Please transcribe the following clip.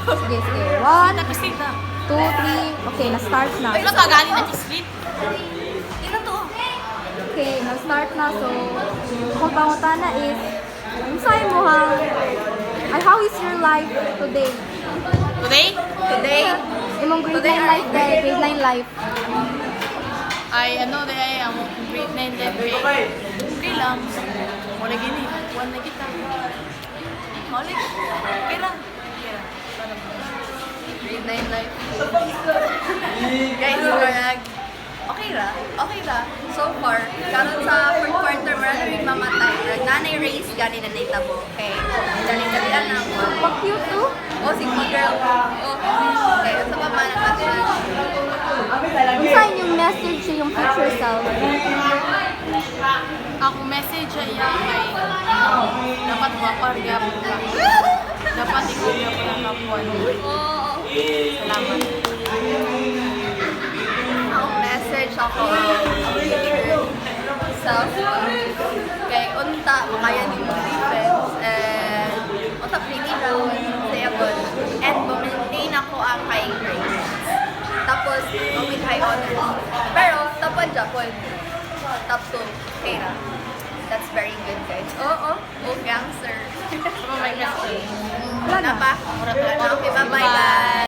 Sige, sige. 1, Tapos dito. 2, 3. Okay, na-start na. Ito ka galing na split. Ito to. Okay, na-start na. So, kung pangutana is, kung sa'yo mo ha, ay, how is your life today? Today? Today? Imong grade 9 life dahil, grade 9 life. Ay, ano dahil ang grade 9 din. Okay lang. Wala gini. One na kita. Wala. Okay lang. Grade 9 life. Guys, okay ra. Okay ra. So far, karon sa fourth quarter, marami rin mamatay. Nanay race, gani na naitabo. Okay. Dali-dalian na ako. Pa-cute to. Oh, sigma girl. Oh, okay. Sa baba ng katuan. Kung saan yung message sa yung future self? Ako message siya kay dapat maparga po ka. Dapat ikaw niya po ng kapuan. Oo. Salamat. Ang message ako future self. Kay unta, makaya ni mo defense. And unta, pili raw. Sayabon. And ma-maintain ako ang high grades. Tapos, with high honors. Pero, tapon Japon. Top 2. Okay na. That's very good, guys. Oo. Oh, gangster. Ano may message? Wala na. Wala pa? Okay, bye-bye, guys.